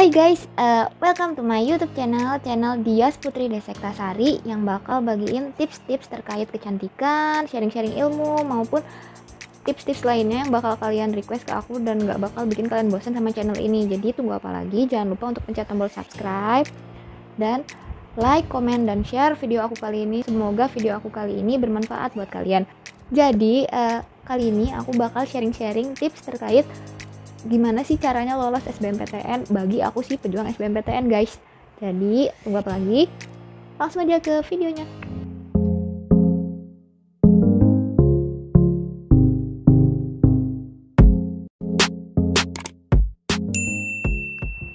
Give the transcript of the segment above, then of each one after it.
Hai guys, welcome to my YouTube channel Dias Putri Desektasari yang bakal bagiin tips-tips terkait kecantikan, sharing-sharing ilmu maupun tips-tips lainnya yang bakal kalian request ke aku dan gak bakal bikin kalian bosan sama channel ini. Jadi tunggu apa lagi? Jangan lupa untuk pencet tombol subscribe dan like, komen, dan share video aku kali ini. Semoga video aku kali ini bermanfaat buat kalian. Jadi kali ini aku bakal sharing-sharing tips terkait gimana sih caranya lolos SBMPTN bagi aku sih pejuang SBMPTN guys. Jadi tunggu apa lagi, langsung aja ke videonya.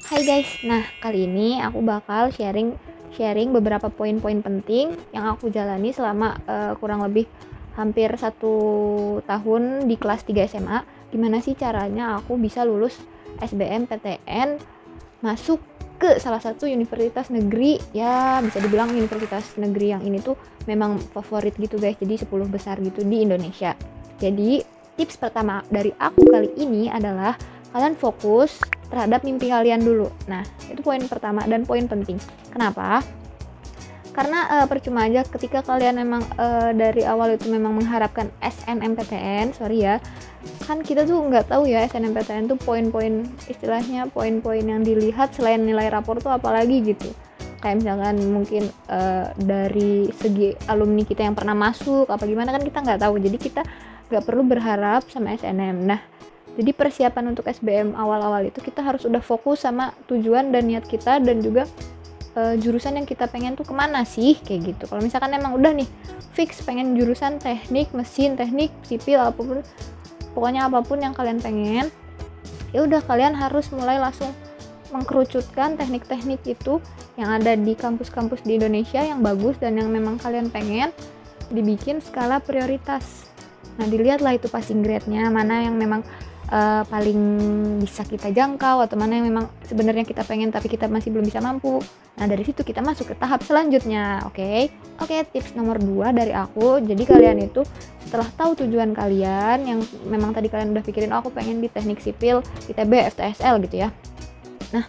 Hai guys, nah kali ini aku bakal sharing beberapa poin-poin penting yang aku jalani selama kurang lebih hampir 1 tahun di kelas 3 SMA. Gimana sih caranya aku bisa lulus SBMPTN masuk ke salah satu universitas negeri, ya bisa dibilang universitas negeri yang ini tuh memang favorit gitu guys, jadi 10 besar gitu di Indonesia. Jadi tips pertama dari aku kali ini adalah kalian fokus terhadap mimpi kalian dulu. Nah itu poin pertama dan poin penting. Kenapa? Karena percuma aja ketika kalian memang dari awal itu memang mengharapkan SNMPTN, sorry ya, kan kita tuh nggak tahu ya SNMPTN tuh poin-poin, istilahnya poin-poin yang dilihat selain nilai rapor tuh apalagi gitu. Kayak misalkan mungkin dari segi alumni kita yang pernah masuk apa gimana kan kita nggak tahu, jadi kita nggak perlu berharap sama SNM. Nah jadi persiapan untuk SBM awal-awal itu kita harus udah fokus sama tujuan dan niat kita, dan juga jurusan yang kita pengen tuh kemana sih kayak gitu. Kalau misalkan emang udah nih fix pengen jurusan teknik mesin, teknik sipil, apapun pokoknya apapun yang kalian pengen, ya udah kalian harus mulai langsung mengkerucutkan teknik-teknik itu yang ada di kampus-kampus di Indonesia yang bagus dan yang memang kalian pengen, dibikin skala prioritas. Nah dilihatlah itu passing grade-nya, mana yang memang paling bisa kita jangkau atau mana yang memang sebenarnya kita pengen tapi kita masih belum bisa mampu. Nah dari situ kita masuk ke tahap selanjutnya. Oke, tips nomor 2 dari aku. Jadi kalian itu setelah tahu tujuan kalian yang memang tadi kalian udah pikirin, oh aku pengen di teknik sipil, ITB, FTSL gitu ya. Nah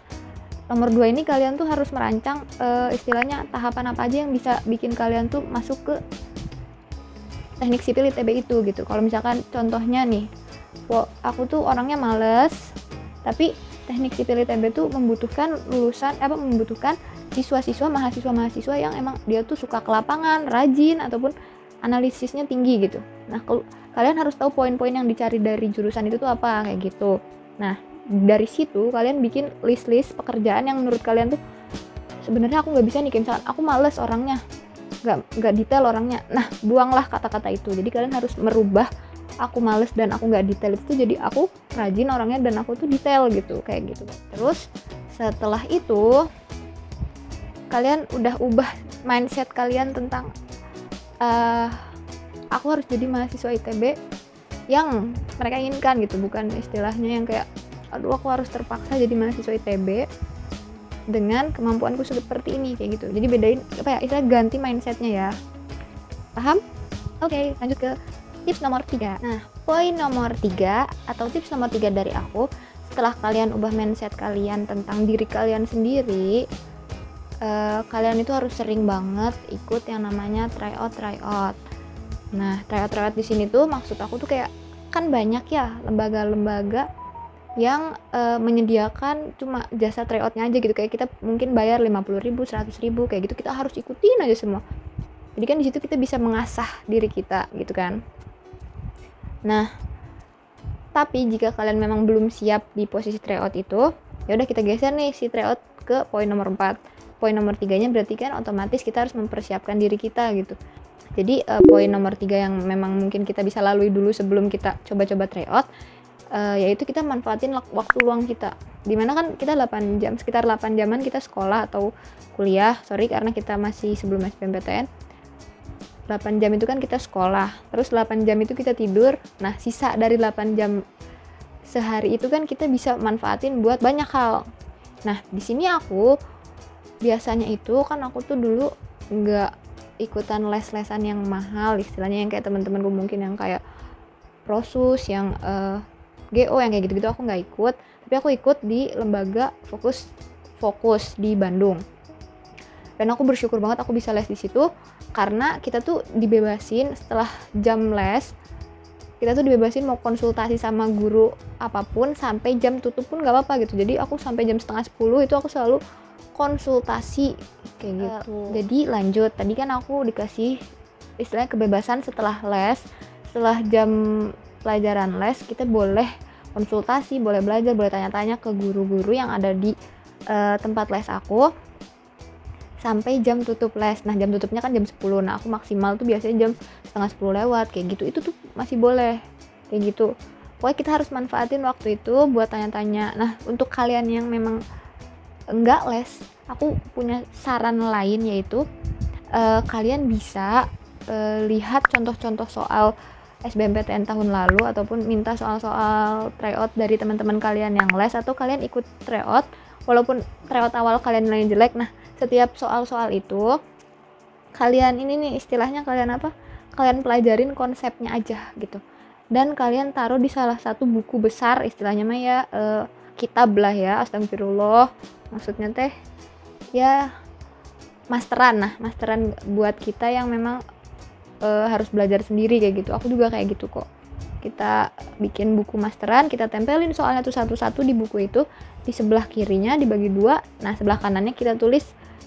nomor 2 ini kalian tuh harus merancang istilahnya tahapan apa aja yang bisa bikin kalian tuh masuk ke teknik sipil ITB itu gitu. Kalau misalkan contohnya nih, aku tuh orangnya males, tapi teknik sipil ITB tuh membutuhkan membutuhkan siswa-siswa, mahasiswa yang emang dia tuh suka ke lapangan, rajin, ataupun analisisnya tinggi gitu. Nah kalian harus tahu poin-poin yang dicari dari jurusan itu tuh apa kayak gitu. Nah dari situ kalian bikin list-list pekerjaan yang menurut kalian tuh sebenarnya aku nggak bisa nih, kayak misalkan aku males orangnya, nggak detail orangnya. Nah buanglah kata-kata itu. Jadi kalian harus merubah aku males dan aku nggak detail itu jadi aku rajin orangnya dan aku tuh detail gitu, kayak gitu. Terus setelah itu kalian udah ubah mindset kalian tentang aku harus jadi mahasiswa ITB yang mereka inginkan gitu, bukan istilahnya yang kayak aduh aku harus terpaksa jadi mahasiswa ITB dengan kemampuanku seperti ini kayak gitu. Jadi bedain apa ya, istilah ganti mindsetnya ya, paham? Oke, lanjut ke tips nomor 3. Nah, poin nomor 3 atau tips nomor 3 dari aku, setelah kalian ubah mindset kalian tentang diri kalian sendiri, kalian itu harus sering banget ikut yang namanya tryout. Nah, tryout di sini tuh maksud aku tuh kayak kan banyak ya lembaga-lembaga yang menyediakan cuma jasa tryoutnya aja gitu, kayak kita mungkin bayar 50.000, 100.000 kayak gitu, kita harus ikutin aja semua. Jadi kan di situ kita bisa mengasah diri kita gitu kan. Nah, tapi jika kalian memang belum siap di posisi tryout itu, ya udah kita geser nih si tryout ke poin nomor 4. Poin nomor 3-nya berarti kan otomatis kita harus mempersiapkan diri kita gitu. Jadi poin nomor 3 yang memang mungkin kita bisa lalui dulu sebelum kita coba-coba tryout, yaitu kita manfaatin waktu luang kita. Dimana kan kita 8 jam, sekitar 8 jaman kita sekolah atau kuliah, karena kita masih sebelum SBMPTN. 8 jam itu kan kita sekolah, terus 8 jam itu kita tidur. Nah sisa dari 8 jam sehari itu kan kita bisa manfaatin buat banyak hal. Nah di sini aku biasanya itu kan aku tuh dulu nggak ikutan les-lesan yang mahal, istilahnya yang kayak teman-temanku mungkin yang kayak Prosus, yang GO yang kayak gitu-gitu aku nggak ikut. tapi aku ikut di lembaga fokus di Bandung. Dan aku bersyukur banget aku bisa les di situ, karena kita tuh dibebasin setelah jam les, kita tuh dibebasin mau konsultasi sama guru apapun sampai jam tutup pun gak apa-apa gitu. Jadi aku sampai jam 9:30 itu aku selalu konsultasi kayak gitu. Jadi lanjut, tadi kan aku dikasih istilahnya kebebasan setelah les, setelah jam pelajaran les kita boleh konsultasi, boleh belajar, boleh tanya-tanya ke guru-guru yang ada di tempat les aku sampai jam tutup les. Nah jam tutupnya kan jam 10, nah aku maksimal tuh biasanya jam 9:30 lewat kayak gitu, itu tuh masih boleh kayak gitu. Pokoknya kita harus manfaatin waktu itu buat tanya-tanya. Nah untuk kalian yang memang enggak les, aku punya saran lain, yaitu kalian bisa lihat contoh-contoh soal SBMPTN tahun lalu, ataupun minta soal-soal tryout dari teman-teman kalian yang les, atau kalian ikut tryout walaupun tryout awal kalian nilainya jelek. Nah setiap soal-soal itu kalian ini nih istilahnya kalian pelajarin konsepnya aja gitu, dan kalian taruh di salah satu buku besar, istilahnya mah ya kitab lah ya, astagfirullah, maksudnya teh ya masteran buat kita yang memang harus belajar sendiri kayak gitu. Aku juga kayak gitu kok, kita bikin buku masteran, kita tempelin soalnya tuh satu-satu di buku itu, di sebelah kirinya dibagi dua, nah sebelah kanannya kita tulis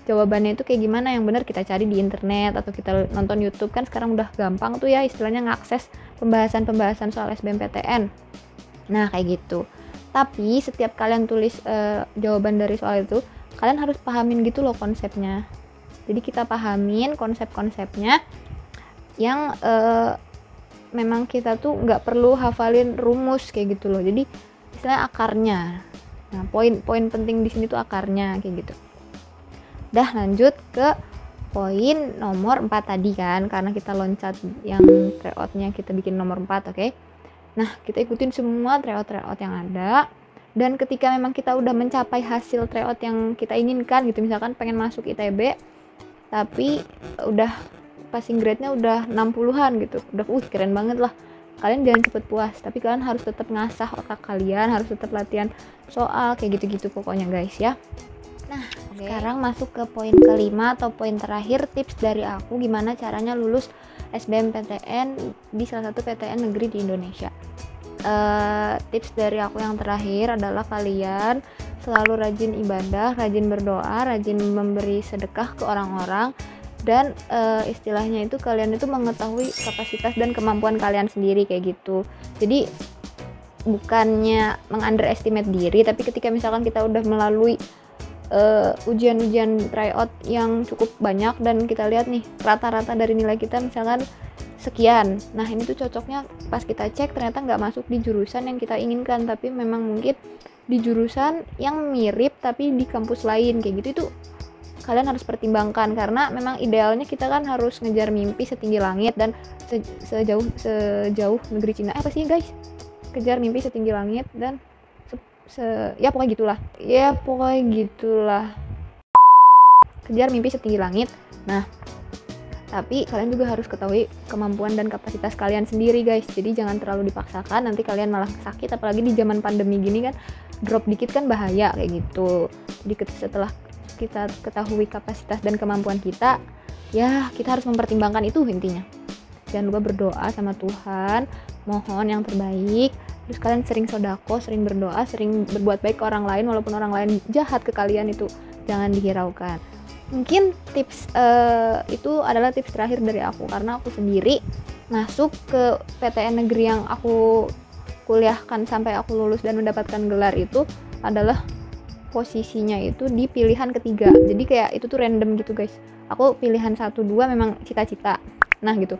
jawabannya itu kayak gimana, yang benar kita cari di internet atau kita nonton YouTube, kan sekarang udah gampang tuh ya istilahnya ngakses pembahasan soal SBMPTN. Nah kayak gitu. Tapi setiap kalian tulis jawaban dari soal itu, kalian harus pahamin gitu loh konsepnya. Jadi kita pahamin konsep-konsepnya yang memang kita tuh nggak perlu hafalin rumus kayak gitu loh. Jadi istilahnya akarnya. Nah poin penting di sini tuh akarnya kayak gitu. Dah lanjut ke poin nomor 4 tadi kan, karena kita loncat yang tryoutnya kita bikin nomor 4, oke? Nah kita ikutin semua tryout yang ada, dan ketika memang kita udah mencapai hasil tryout yang kita inginkan gitu, misalkan pengen masuk ITB tapi udah passing grade-nya udah 60-an gitu, udah keren banget lah, kalian jangan cepet puas, tapi kalian harus tetap ngasah otak kalian, harus tetap latihan soal kayak gitu-gitu pokoknya guys ya. Nah sekarang masuk ke poin kelima atau poin terakhir, tips dari aku gimana caranya lulus SBMPTN di salah satu PTN negeri di Indonesia. Tips dari aku yang terakhir adalah kalian selalu rajin ibadah, rajin berdoa, rajin memberi sedekah ke orang-orang, dan istilahnya itu kalian itu mengetahui kapasitas dan kemampuan kalian sendiri kayak gitu. Jadi bukannya meng-underestimate diri, tapi ketika misalkan kita udah melalui ujian-ujian tryout yang cukup banyak dan kita lihat nih rata-rata dari nilai kita misalkan sekian, nah ini tuh cocoknya pas kita cek ternyata nggak masuk di jurusan yang kita inginkan, tapi memang mungkin di jurusan yang mirip tapi di kampus lain kayak gitu. Itu kalian harus pertimbangkan, karena memang idealnya kita kan harus ngejar mimpi setinggi langit dan sejauh negeri Cina, apa sih guys, kejar mimpi setinggi langit dan ya pokoknya gitulah, kejar mimpi setinggi langit. Nah tapi kalian juga harus ketahui kemampuan dan kapasitas kalian sendiri guys, jadi jangan terlalu dipaksakan, nanti kalian malah sakit, apalagi di zaman pandemi gini kan, drop dikit kan bahaya kayak gitu. Jadi setelah kita ketahui kapasitas dan kemampuan kita, ya kita harus mempertimbangkan itu intinya. Jangan lupa berdoa sama Tuhan, mohon yang terbaik. Terus kalian sering sodako, sering berdoa, sering berbuat baik ke orang lain, walaupun orang lain jahat ke kalian, itu jangan dihiraukan. Mungkin tips itu adalah tips terakhir dari aku, karena aku sendiri masuk ke PTN negeri yang aku kuliahkan sampai aku lulus dan mendapatkan gelar itu adalah posisinya itu di pilihan ketiga. Jadi kayak itu tuh random gitu guys, aku pilihan 1, 2 memang cita-cita. Nah gitu,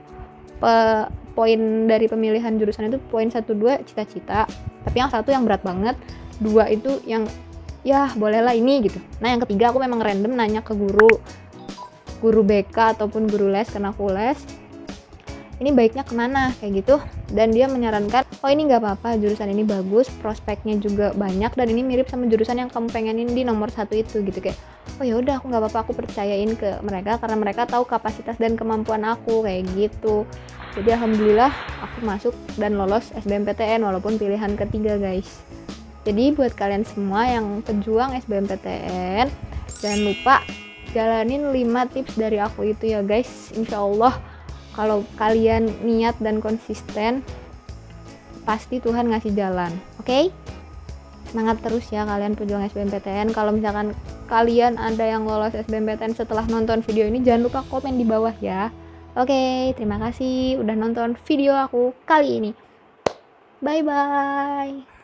poin dari pemilihan jurusan itu poin 1, 2 cita-cita, tapi yang 1 yang berat banget, 2 itu yang ya bolehlah ini gitu. Nah yang ketiga aku memang random nanya ke guru BK ataupun guru les, karena aku les, ini baiknya kemana kayak gitu, dan dia menyarankan, oh ini nggak apa-apa, jurusan ini bagus, prospeknya juga banyak, dan ini mirip sama jurusan yang kamu pengenin di nomor 1 itu gitu. Kayak oh ya udah, aku nggak apa-apa, aku percayain ke mereka karena mereka tahu kapasitas dan kemampuan aku kayak gitu. Jadi alhamdulillah aku masuk dan lolos SBMPTN walaupun pilihan ketiga guys. Jadi buat kalian semua yang pejuang SBMPTN, jangan lupa jalanin 5 tips dari aku itu ya guys. Insya Allah kalau kalian niat dan konsisten, pasti Tuhan ngasih jalan. Oke? Semangat terus ya kalian pejuang SBMPTN. Kalau misalkan kalian ada yang lolos SBMPTN setelah nonton video ini, jangan lupa komen di bawah ya. Oke, terima kasih udah nonton video aku kali ini. Bye bye.